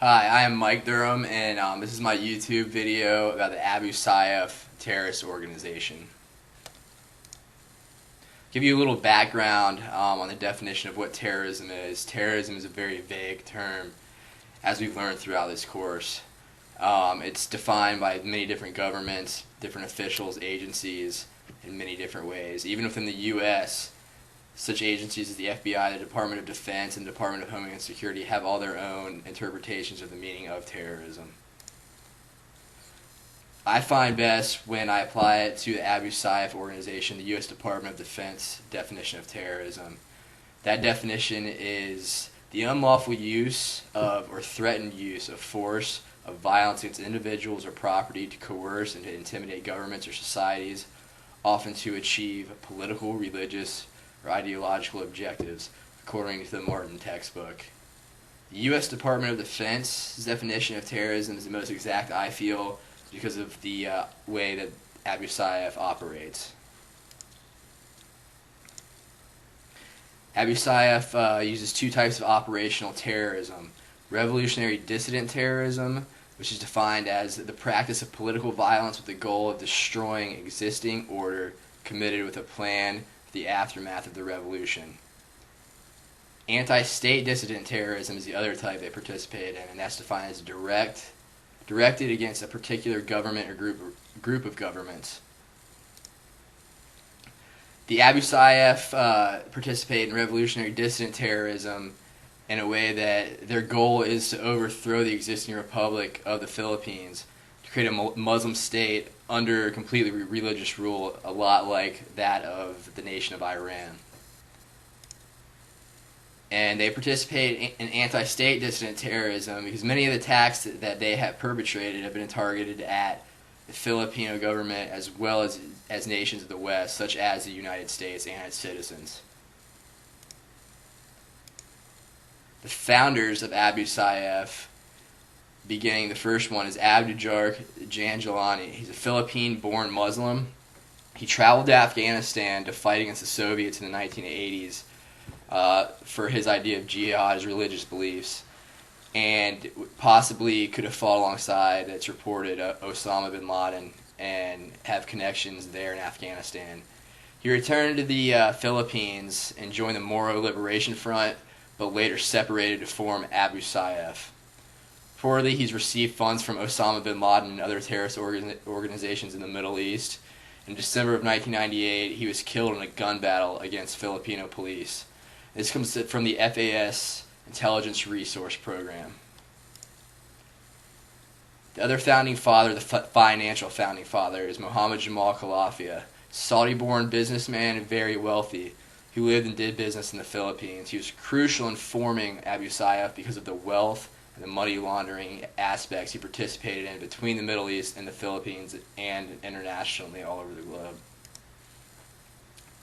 Hi, I am Mike Durham, and this is my YouTube video about the Abu Sayyaf terrorist organization. Give you a little background on the definition of what terrorism is. Terrorism is a very vague term, as we've learned throughout this course. It's defined by many different governments, different officials, agencies, in many different ways. Even within the U.S., such agencies as the FBI, the Department of Defense, and the Department of Homeland Security have all their own interpretations of the meaning of terrorism. I find best when I apply it to the Abu Sayyaf organization, the U.S. Department of Defense definition of terrorism. That definition is the unlawful use of or threatened use of force, of violence against individuals or property to coerce and to intimidate governments or societies, often to achieve political, religious, or ideological objectives, according to the Martin textbook. The U.S. Department of Defense's definition of terrorism is the most exact, I feel, because of the way that Abu Sayyaf operates. Abu Sayyaf uses two types of operational terrorism: revolutionary dissident terrorism, which is defined as the practice of political violence with the goal of destroying existing order committed with a plan for the aftermath of the revolution. Anti-state dissident terrorism is the other type they participate in, and that's defined as directed against a particular government or group of governments. The Abu Sayyaf participate in revolutionary dissident terrorism in a way that their goal is to overthrow the existing Republic of the Philippines, to create a Muslim state under completely religious rule, a lot like that of the nation of Iran. And they participate in anti-state dissident terrorism because many of the attacks that they have perpetrated have been targeted at the Filipino government as well as nations of the West, such as the United States and its citizens. The founders of Abu Sayyaf, beginning the first one, is Abdujar Janjalani. He's a Philippine-born Muslim. He traveled to Afghanistan to fight against the Soviets in the 1980s for his idea of jihad, his religious beliefs, and possibly could have fought alongside, it's reported, Osama bin Laden and have connections there in Afghanistan. He returned to the Philippines and joined the Moro Liberation Front, but later separated to form Abu Sayyaf. Reportedly, he's received funds from Osama bin Laden and other terrorist organizations in the Middle East. In December of 1998, he was killed in a gun battle against Filipino police. This comes from the FAS Intelligence Resource Program. The other founding father, the financial founding father, is Muhammad Jamal Khalafia, Saudi-born businessman and very wealthy, who lived and did business in the Philippines. He was crucial in forming Abu Sayyaf because of the wealth and the money laundering aspects he participated in between the Middle East and the Philippines and internationally all over the globe.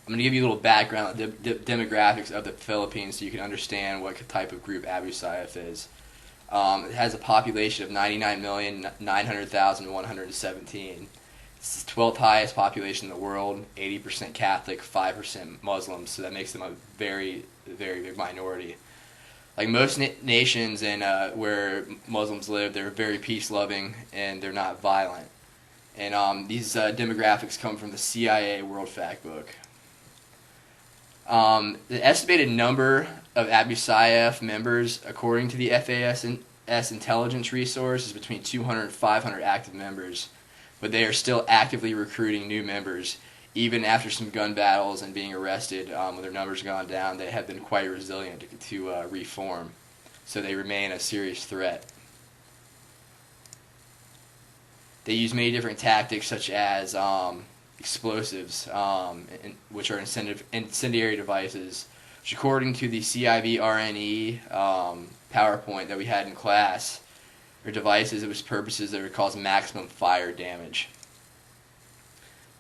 I'm going to give you a little background on the demographics of the Philippines so you can understand what type of group Abu Sayyaf is. It has a population of 99,900,117. It's the 12th highest population in the world, 80% Catholic, 5% Muslims, so that makes them a very, very big minority. Like most nations and where Muslims live, they're very peace-loving and they're not violent. And these demographics come from the CIA World Factbook. The estimated number of Abu Sayyaf members, according to the FAS intelligence resource, is between 200 and 500 active members, but they are still actively recruiting new members. Even after some gun battles and being arrested, when their numbers gone down, they have been quite resilient to reform. So they remain a serious threat. They use many different tactics, such as explosives, which are incendiary devices, which, according to the CIVRNE PowerPoint that we had in class, are devices whose purposes that would cause maximum fire damage.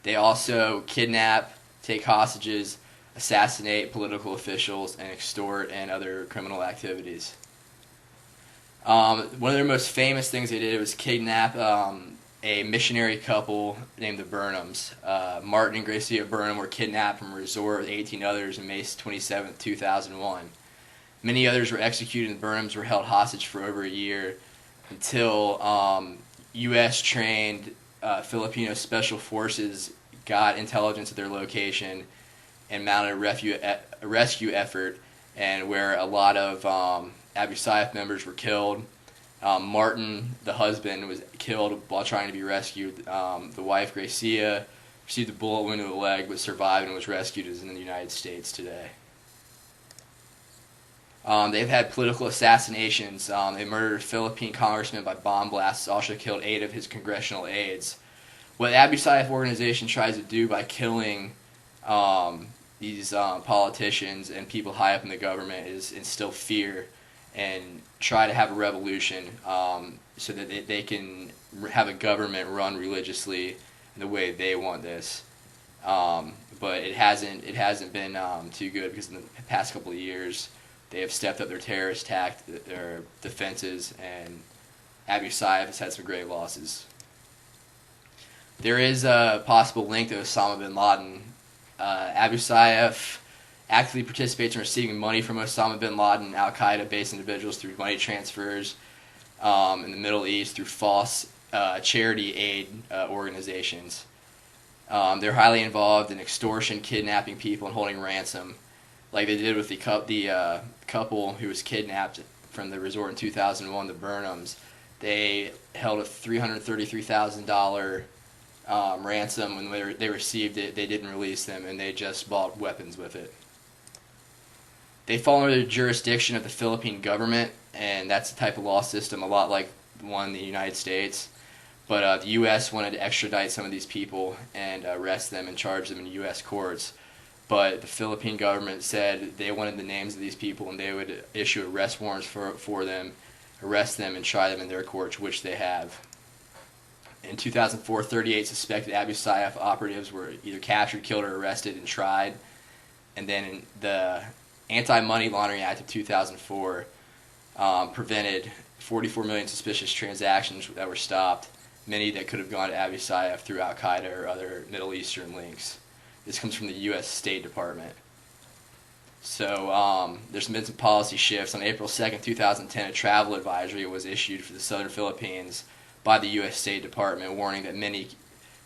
They also kidnap, take hostages, assassinate political officials, and extort and other criminal activities. One of their most famous things they did was kidnap a missionary couple named the Burnhams. Martin and Gracia Burnham were kidnapped from a resort with 18 others on May 27, 2001. Many others were executed, and the Burnhams were held hostage for over a year until U.S.-trained Filipino special forces got intelligence of their location and mounted a rescue effort, and where a lot of Abu Sayyaf members were killed. Martin, the husband, was killed while trying to be rescued. The wife, Gracia, received a bullet wound to the leg but survived and was rescued, is in the United States today. They've had political assassinations. They murdered a Philippine congressman by bomb blasts, also killed 8 of his congressional aides. What the Abu Sayyaf organization tries to do by killing these politicians and people high up in the government is instill fear and try to have a revolution so that they can have a government run religiously in the way they want this. But it hasn't been too good, because in the past couple of years they have stepped up their terrorist their defenses, and Abu Sayyaf has had some great losses. There is a possible link to Osama bin Laden. Abu Sayyaf actively participates in receiving money from Osama bin Laden and al-Qaeda-based individuals through money transfers in the Middle East through false charity aid organizations. They're highly involved in extortion, kidnapping people, and holding ransom, like they did with the couple who was kidnapped from the resort in 2001, the Burnhams. They held a $333,000 ransom. When they received it, they didn't release them, and they just bought weapons with it. They fall under the jurisdiction of the Philippine government, and that's the type of law system a lot like the one in the United States. But the U.S. wanted to extradite some of these people and arrest them and charge them in U.S. courts. But the Philippine government said they wanted the names of these people, and they would issue arrest warrants for them, arrest them, and try them in their courts, which they have. In 2004, 38 suspected Abu Sayyaf operatives were either captured, killed, or arrested and tried. And then the Anti-Money Laundering Act of 2004 prevented 44 million suspicious transactions that were stopped, many that could have gone to Abu Sayyaf through al-Qaeda or other Middle Eastern links. This comes from the U.S. State Department. So there's been some policy shifts. On April 2nd, 2010, a travel advisory was issued for the southern Philippines by the U.S. State Department, warning that many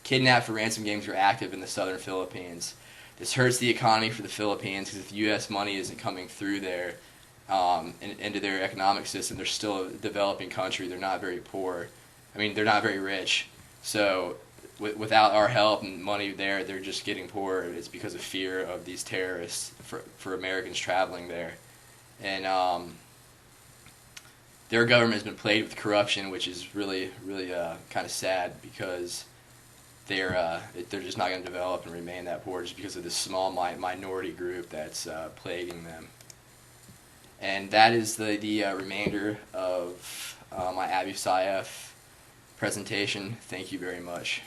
kidnapped for ransom gangs are active in the southern Philippines. This hurts the economy for the Philippines, because if U.S. money isn't coming through there into their economic system, they're still a developing country. They're not very poor. I mean, they're not very rich. So without our help and money there, they're just getting poorer. It's because of fear of these terrorists for Americans traveling there. And their government has been plagued with corruption, which is really, really kind of sad, because they're just not going to develop and remain that poor just because of this small minority group that's plaguing them. And that is the remainder of my Abu Sayyaf presentation. Thank you very much.